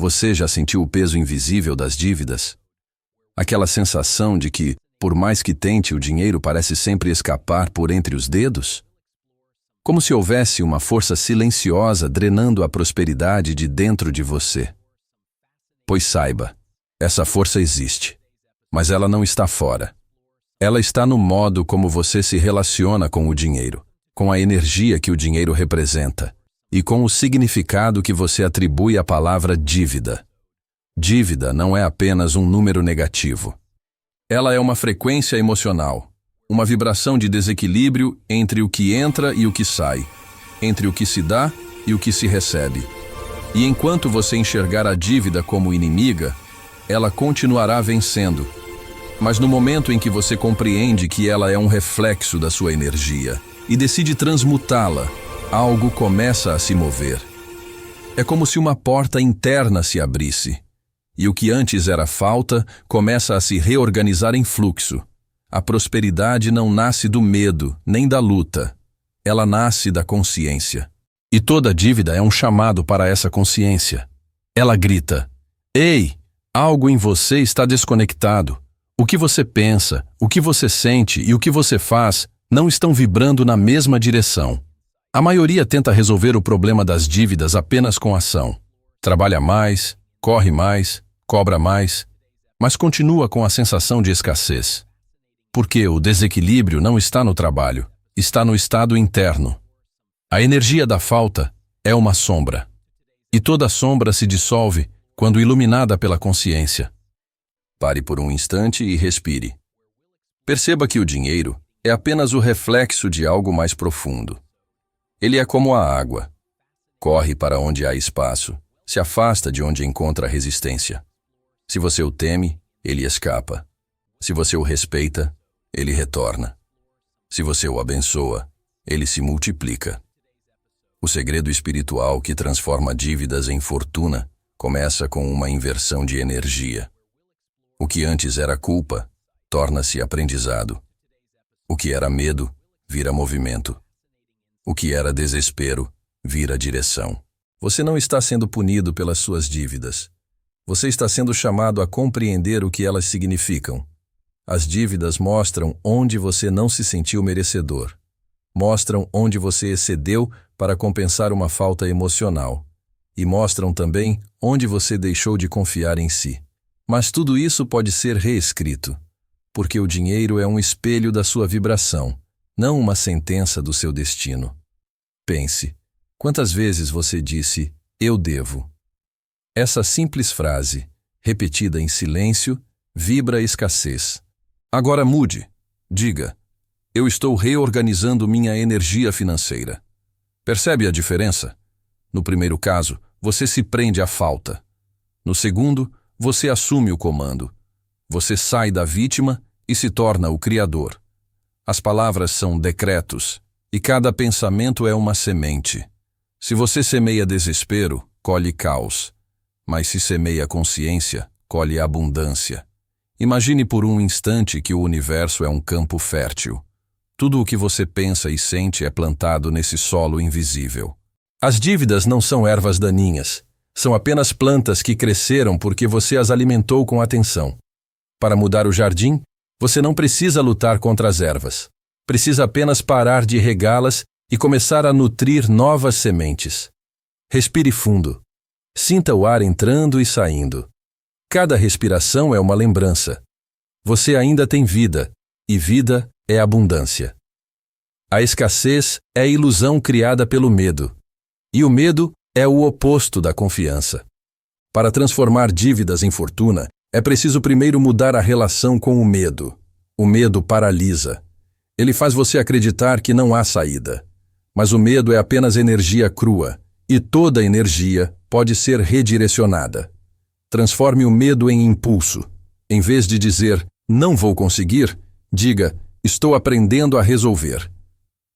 Você já sentiu o peso invisível das dívidas? Aquela sensação de que, por mais que tente, o dinheiro parece sempre escapar por entre os dedos? Como se houvesse uma força silenciosa drenando a prosperidade de dentro de você. Pois saiba, essa força existe, mas ela não está fora. Ela está no modo como você se relaciona com o dinheiro, com a energia que o dinheiro representa e com o significado que você atribui à palavra dívida. Dívida não é apenas um número negativo. Ela é uma frequência emocional, uma vibração de desequilíbrio entre o que entra e o que sai, entre o que se dá e o que se recebe. E enquanto você enxergar a dívida como inimiga, ela continuará vencendo. Mas no momento em que você compreende que ela é um reflexo da sua energia e decide transmutá-la, algo começa a se mover. É como se uma porta interna se abrisse, e o que antes era falta começa a se reorganizar em fluxo. A prosperidade não nasce do medo, nem da luta. Ela nasce da consciência. E toda dívida é um chamado para essa consciência. Ela grita: "Ei, algo em você está desconectado. O que você pensa, o que você sente e o que você faz não estão vibrando na mesma direção." A maioria tenta resolver o problema das dívidas apenas com ação. Trabalha mais, corre mais, cobra mais, mas continua com a sensação de escassez. Porque o desequilíbrio não está no trabalho, está no estado interno. A energia da falta é uma sombra. E toda sombra se dissolve quando iluminada pela consciência. Pare por um instante e respire. Perceba que o dinheiro é apenas o reflexo de algo mais profundo. Ele é como a água. Corre para onde há espaço, se afasta de onde encontra resistência. Se você o teme, ele escapa. Se você o respeita, ele retorna. Se você o abençoa, ele se multiplica. O segredo espiritual que transforma dívidas em fortuna começa com uma inversão de energia. O que antes era culpa, torna-se aprendizado. O que era medo, vira movimento. O que era desespero, vira direção. Você não está sendo punido pelas suas dívidas. Você está sendo chamado a compreender o que elas significam. As dívidas mostram onde você não se sentiu merecedor. Mostram onde você excedeu para compensar uma falta emocional. E mostram também onde você deixou de confiar em si. Mas tudo isso pode ser reescrito, porque o dinheiro é um espelho da sua vibração, não uma sentença do seu destino. Pense, quantas vezes você disse, "eu devo"? Essa simples frase, repetida em silêncio, vibra a escassez. Agora mude. Diga, "eu estou reorganizando minha energia financeira." Percebe a diferença? No primeiro caso, você se prende à falta. No segundo, você assume o comando. Você sai da vítima e se torna o criador. As palavras são decretos, e cada pensamento é uma semente. Se você semeia desespero, colhe caos. Mas se semeia consciência, colhe abundância. Imagine por um instante que o universo é um campo fértil. Tudo o que você pensa e sente é plantado nesse solo invisível. As dívidas não são ervas daninhas. São apenas plantas que cresceram porque você as alimentou com atenção. Para mudar o jardim, você não precisa lutar contra as ervas. Precisa apenas parar de regá-las e começar a nutrir novas sementes. Respire fundo. Sinta o ar entrando e saindo. Cada respiração é uma lembrança. Você ainda tem vida, e vida é abundância. A escassez é a ilusão criada pelo medo. E o medo é o oposto da confiança. Para transformar dívidas em fortuna, é preciso primeiro mudar a relação com o medo. O medo paralisa. Ele faz você acreditar que não há saída. Mas o medo é apenas energia crua, e toda energia pode ser redirecionada. Transforme o medo em impulso. Em vez de dizer, "não vou conseguir", diga, "estou aprendendo a resolver."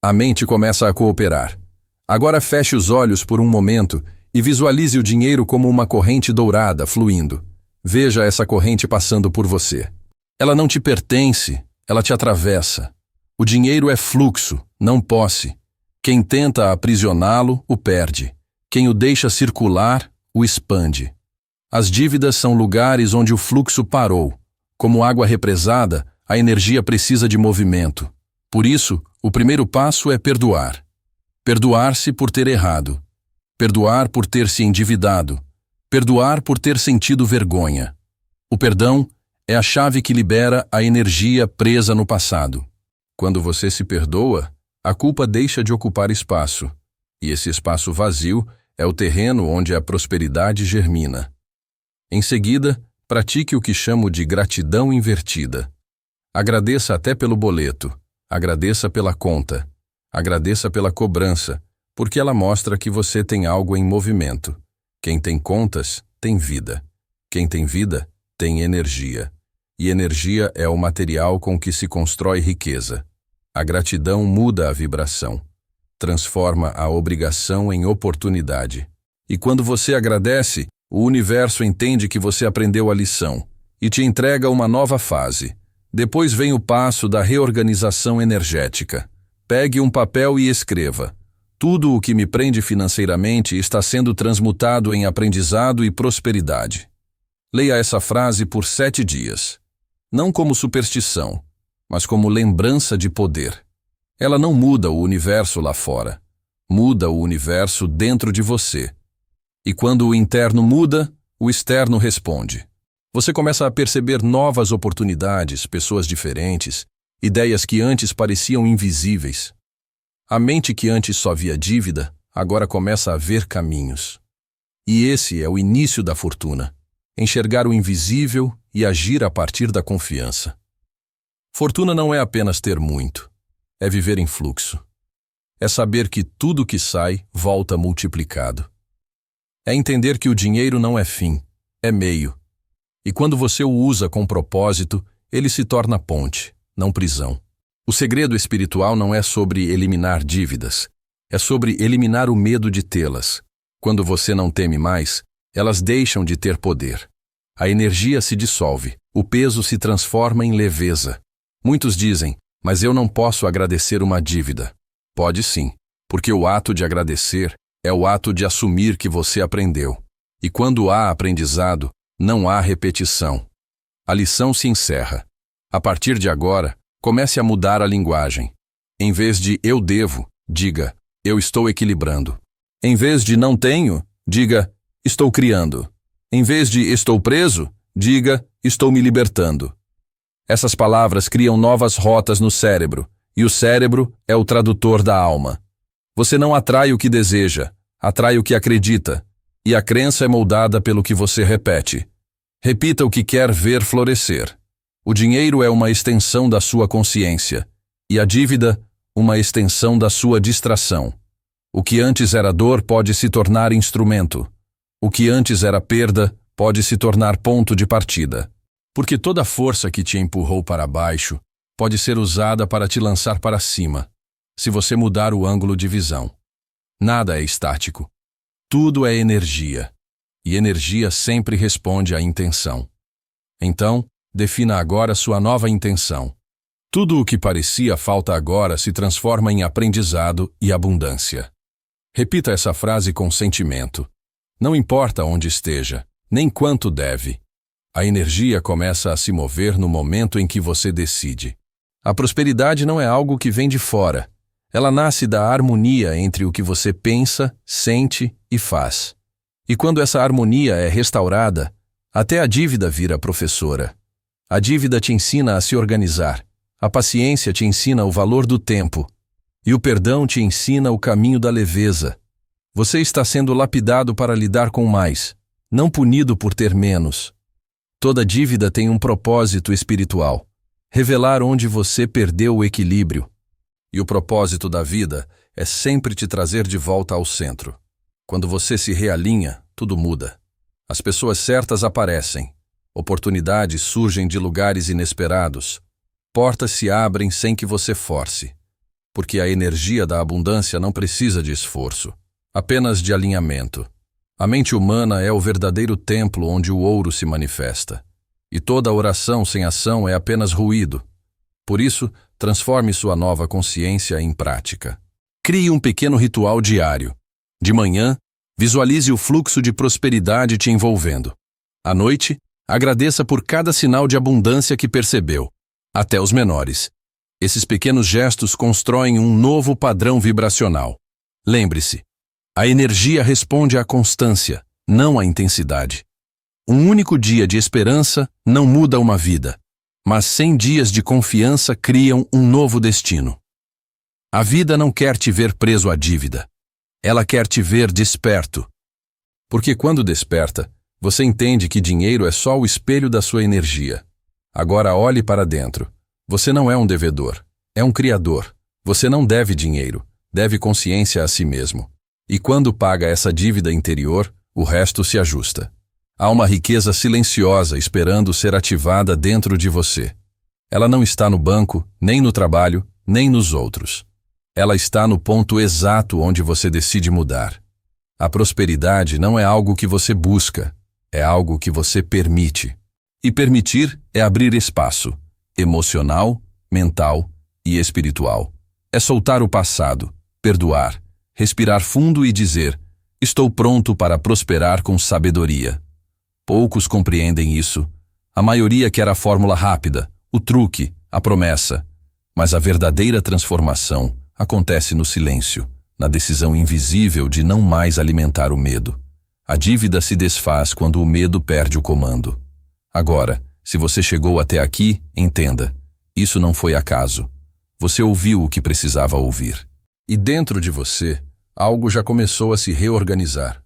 A mente começa a cooperar. Agora feche os olhos por um momento e visualize o dinheiro como uma corrente dourada fluindo. Veja essa corrente passando por você. Ela não te pertence, ela te atravessa. O dinheiro é fluxo, não posse. Quem tenta aprisioná-lo, o perde. Quem o deixa circular, o expande. As dívidas são lugares onde o fluxo parou. Como água represada, a energia precisa de movimento. Por isso, o primeiro passo é perdoar. Perdoar-se por ter errado. Perdoar por ter se endividado. Perdoar por ter sentido vergonha. O perdão é a chave que libera a energia presa no passado. Quando você se perdoa, a culpa deixa de ocupar espaço. E esse espaço vazio é o terreno onde a prosperidade germina. Em seguida, pratique o que chamo de gratidão invertida. Agradeça até pelo boleto, agradeça pela conta, agradeça pela cobrança, porque ela mostra que você tem algo em movimento. Quem tem contas, tem vida. Quem tem vida, tem energia. E energia é o material com que se constrói riqueza. A gratidão muda a vibração, transforma a obrigação em oportunidade. E quando você agradece, o universo entende que você aprendeu a lição e te entrega uma nova fase. Depois vem o passo da reorganização energética. Pegue um papel e escreva: tudo o que me prende financeiramente está sendo transmutado em aprendizado e prosperidade. Leia essa frase por 7 dias. Não como superstição, mas como lembrança de poder. Ela não muda o universo lá fora. Muda o universo dentro de você. E quando o interno muda, o externo responde. Você começa a perceber novas oportunidades, pessoas diferentes, ideias que antes pareciam invisíveis. A mente que antes só via dívida, agora começa a ver caminhos. E esse é o início da fortuna. Enxergar o invisível e agir a partir da confiança. Fortuna não é apenas ter muito, é viver em fluxo. É saber que tudo que sai volta multiplicado. É entender que o dinheiro não é fim, é meio. E quando você o usa com propósito, ele se torna ponte, não prisão. O segredo espiritual não é sobre eliminar dívidas, é sobre eliminar o medo de tê-las. Quando você não teme mais, elas deixam de ter poder. A energia se dissolve, o peso se transforma em leveza. Muitos dizem, mas eu não posso agradecer uma dívida. Pode sim, porque o ato de agradecer é o ato de assumir que você aprendeu. E quando há aprendizado, não há repetição. A lição se encerra. A partir de agora, comece a mudar a linguagem. Em vez de eu devo, diga eu estou equilibrando. Em vez de não tenho, diga estou criando. Em vez de estou preso, diga estou me libertando. Essas palavras criam novas rotas no cérebro, e o cérebro é o tradutor da alma. Você não atrai o que deseja, atrai o que acredita, e a crença é moldada pelo que você repete. Repita o que quer ver florescer. O dinheiro é uma extensão da sua consciência, e a dívida, uma extensão da sua distração. O que antes era dor pode se tornar instrumento. O que antes era perda pode se tornar ponto de partida. Porque toda força que te empurrou para baixo pode ser usada para te lançar para cima, se você mudar o ângulo de visão. Nada é estático. Tudo é energia. E energia sempre responde à intenção. Então, defina agora sua nova intenção. Tudo o que parecia falta agora se transforma em aprendizado e abundância. Repita essa frase com sentimento. Não importa onde esteja, nem quanto deve. A energia começa a se mover no momento em que você decide. A prosperidade não é algo que vem de fora. Ela nasce da harmonia entre o que você pensa, sente e faz. E quando essa harmonia é restaurada, até a dívida vira professora. A dívida te ensina a se organizar. A paciência te ensina o valor do tempo. E o perdão te ensina o caminho da leveza. Você está sendo lapidado para lidar com mais, não punido por ter menos. Toda dívida tem um propósito espiritual: revelar onde você perdeu o equilíbrio. E o propósito da vida é sempre te trazer de volta ao centro. Quando você se realinha, tudo muda. As pessoas certas aparecem. Oportunidades surgem de lugares inesperados. Portas se abrem sem que você force. Porque a energia da abundância não precisa de esforço, apenas de alinhamento. A mente humana é o verdadeiro templo onde o ouro se manifesta. E toda oração sem ação é apenas ruído. Por isso, transforme sua nova consciência em prática. Crie um pequeno ritual diário. De manhã, visualize o fluxo de prosperidade te envolvendo. À noite, agradeça por cada sinal de abundância que percebeu, até os menores. Esses pequenos gestos constroem um novo padrão vibracional. Lembre-se, a energia responde à constância, não à intensidade. Um único dia de esperança não muda uma vida, mas 100 dias de confiança criam um novo destino. A vida não quer te ver preso à dívida. Ela quer te ver desperto. Porque quando desperta, você entende que dinheiro é só o espelho da sua energia. Agora olhe para dentro. Você não é um devedor, é um criador. Você não deve dinheiro, deve consciência a si mesmo. E quando paga essa dívida interior, o resto se ajusta. Há uma riqueza silenciosa esperando ser ativada dentro de você. Ela não está no banco, nem no trabalho, nem nos outros. Ela está no ponto exato onde você decide mudar. A prosperidade não é algo que você busca, é algo que você permite. E permitir é abrir espaço, emocional, mental e espiritual. É soltar o passado, perdoar, respirar fundo e dizer: estou pronto para prosperar com sabedoria. Poucos compreendem isso. A maioria quer a fórmula rápida, o truque, a promessa. Mas a verdadeira transformação acontece no silêncio, na decisão invisível de não mais alimentar o medo. A dívida se desfaz quando o medo perde o comando. Agora, se você chegou até aqui, entenda, isso não foi acaso. Você ouviu o que precisava ouvir. E dentro de você, algo já começou a se reorganizar.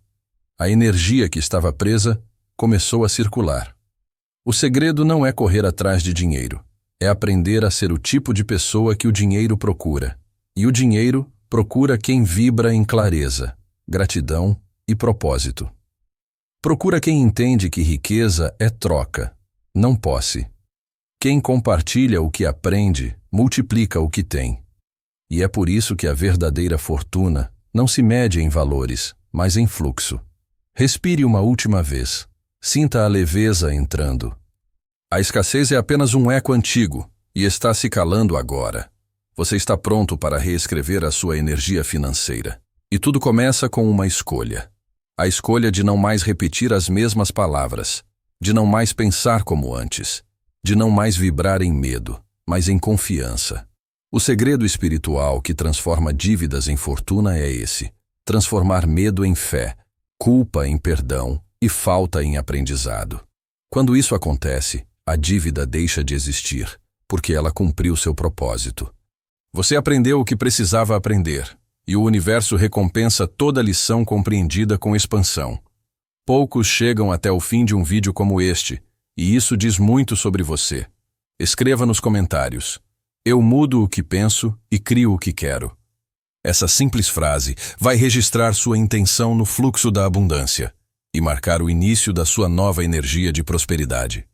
A energia que estava presa começou a circular. O segredo não é correr atrás de dinheiro, é aprender a ser o tipo de pessoa que o dinheiro procura. E o dinheiro procura quem vibra em clareza, gratidão e propósito. Procura quem entende que riqueza é troca, não posse. Quem compartilha o que aprende, multiplica o que tem. E é por isso que a verdadeira fortuna não se mede em valores, mas em fluxo. Respire uma última vez. Sinta a leveza entrando. A escassez é apenas um eco antigo e está se calando agora. Você está pronto para reescrever a sua energia financeira. E tudo começa com uma escolha. A escolha de não mais repetir as mesmas palavras, de não mais pensar como antes, de não mais vibrar em medo, mas em confiança. O segredo espiritual que transforma dívidas em fortuna é esse: transformar medo em fé, culpa em perdão e falta em aprendizado. Quando isso acontece, a dívida deixa de existir, porque ela cumpriu seu propósito. Você aprendeu o que precisava aprender, e o universo recompensa toda lição compreendida com expansão. Poucos chegam até o fim de um vídeo como este, e isso diz muito sobre você. Escreva nos comentários: eu mudo o que penso e crio o que quero. Essa simples frase vai registrar sua intenção no fluxo da abundância e marcar o início da sua nova energia de prosperidade.